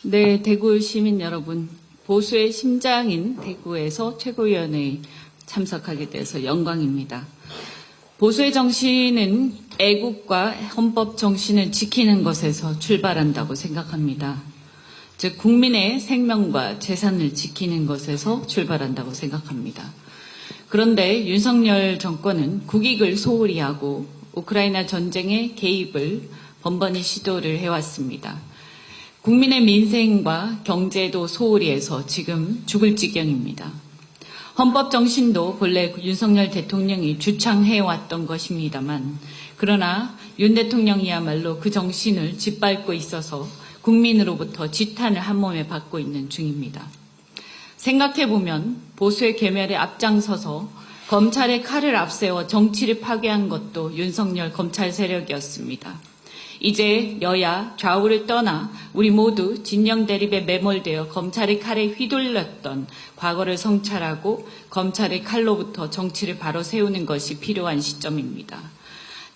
네, 대구 시민 여러분, 보수의 심장인 대구에서 최고위원회에 참석하게 돼서 영광입니다. 보수의 정신은 애국과 헌법 정신을 지키는 것에서 출발한다고 생각합니다. 즉, 국민의 생명과 재산을 지키는 것에서 출발한다고 생각합니다. 그런데 윤석열 정권은 국익을 소홀히 하고 우크라이나 전쟁에 개입을 번번이 시도를 해왔습니다. 국민의 민생과 경제도 소홀히 해서 지금 죽을 지경입니다. 헌법 정신도 본래 윤석열 대통령이 주창해왔던 것입니다만, 그러나 윤 대통령이야말로 그 정신을 짓밟고 있어서 국민으로부터 지탄을 한몸에 받고 있는 중입니다. 생각해보면 보수의 괴멸에 앞장서서 검찰의 칼을 앞세워 정치를 파괴한 것도 윤석열 검찰 세력이었습니다. 이제 여야 좌우를 떠나 우리 모두 진영 대립에 매몰되어 검찰의 칼에 휘둘렸던 과거를 성찰하고 검찰의 칼로부터 정치를 바로 세우는 것이 필요한 시점입니다.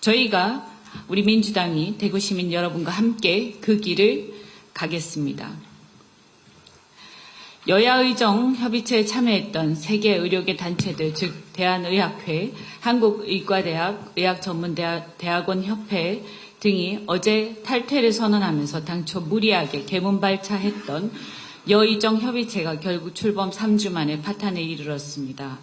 저희가 우리 민주당이 대구 시민 여러분과 함께 그 길을 가겠습니다. 여야의정 협의체에 참여했던 세계 의료계 단체들, 즉 대한의학회, 한국의과대학, 의학전문대학원 협회 등이 어제 탈퇴를 선언하면서 당초 무리하게 개문발차했던 여의정 협의체가 결국 출범 3주 만에 파탄에 이르렀습니다.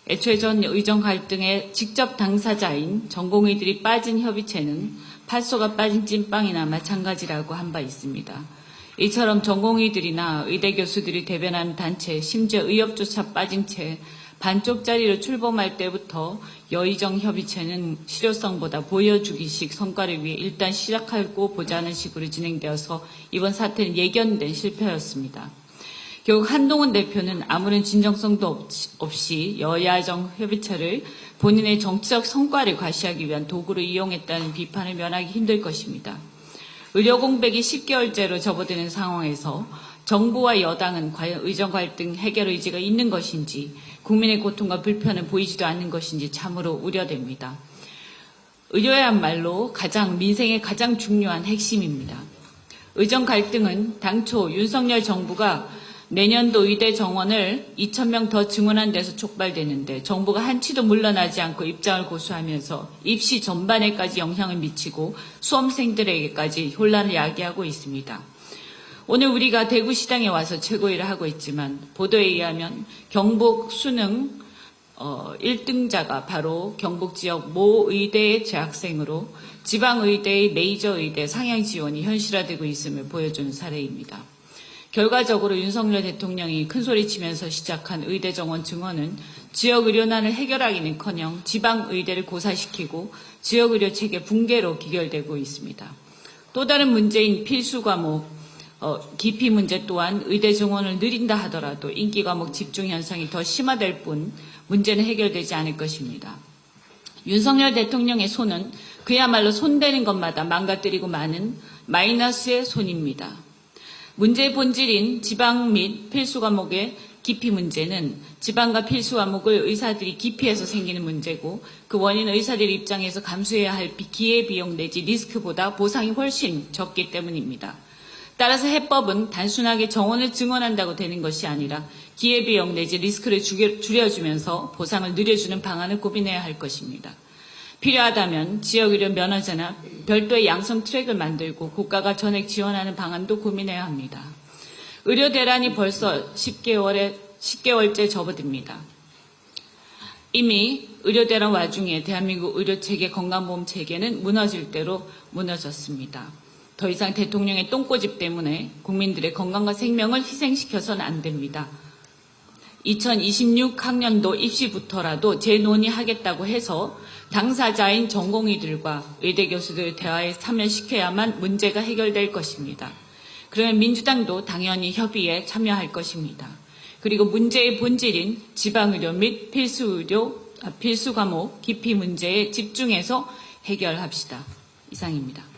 애초에 전 의정 갈등의 직접 당사자인 전공의들이 빠진 협의체는 팥소가 빠진 찐빵이나 마찬가지라고 한 바 있습니다. 이처럼 전공의들이나 의대 교수들이 대변하는 단체, 심지어 의협조차 빠진 채 반쪽짜리로 출범할 때부터 여의정 협의체는 실효성보다 보여주기식 성과를 위해 일단 시작하고 보자는 식으로 진행되어서 이번 사태는 예견된 실패였습니다. 결국 한동훈 대표는 아무런 진정성도 없이 여야정 협의체를 본인의 정치적 성과를 과시하기 위한 도구로 이용했다는 비판을 면하기 힘들 것입니다. 의료 공백이 10개월째로 접어드는 상황에서 정부와 여당은 과연 의정 갈등 해결 의지가 있는 것인지, 국민의 고통과 불편은 보이지도 않는 것인지 참으로 우려됩니다. 의료야말로 민생의 가장 중요한 핵심입니다. 의정 갈등은 당초 윤석열 정부가 내년도 의대 정원을 2,000명 더 증원한 데서 촉발되는데, 정부가 한치도 물러나지 않고 입장을 고수하면서 입시 전반에까지 영향을 미치고 수험생들에게까지 혼란을 야기하고 있습니다. 오늘 우리가 대구시당에 와서 최고위를 하고 있지만, 보도에 의하면 경북 수능 1등자가 바로 경북 지역 모 의대의 재학생으로 지방의대의 메이저 의대 상향 지원이 현실화되고 있음을 보여주는 사례입니다. 결과적으로 윤석열 대통령이 큰소리치면서 시작한 의대 정원 증원은 지역 의료난을 해결하기는커녕 지방 의대를 고사시키고 지역 의료 체계 붕괴로 기결되고 있습니다. 또 다른 문제인 필수 과목 기피 문제 또한 의대 증원을 느린다 하더라도 인기 과목 집중 현상이 더 심화될 뿐 문제는 해결되지 않을 것입니다. 윤석열 대통령의 손은 그야말로 손대는 것마다 망가뜨리고 마는 마이너스의 손입니다. 문제의 본질인 지방 및 필수 과목의 기피 문제는 지방과 필수 과목을 의사들이 기피해서 생기는 문제고, 그 원인은 의사들 입장에서 감수해야 할 기회비용 내지 리스크보다 보상이 훨씬 적기 때문입니다. 따라서 해법은 단순하게 정원을 증원한다고 되는 것이 아니라 기회비용 내지 리스크를 줄여주면서 보상을 늘려주는 방안을 고민해야 할 것입니다. 필요하다면 지역의료 면허제나 별도의 양성 트랙을 만들고 국가가 전액 지원하는 방안도 고민해야 합니다. 의료 대란이 벌써 10개월째 접어듭니다. 이미 의료 대란 와중에 대한민국 의료체계 건강보험 체계는 무너질 대로 무너졌습니다. 더 이상 대통령의 똥꼬집 때문에 국민들의 건강과 생명을 희생시켜서는 안 됩니다. 2026학년도 입시부터라도 재논의하겠다고 해서 당사자인 전공의들과 의대 교수들 대화에 참여시켜야만 문제가 해결될 것입니다. 그러면 민주당도 당연히 협의에 참여할 것입니다. 그리고 문제의 본질인 지방의료 및 필수 과목 기피 문제에 집중해서 해결합시다. 이상입니다.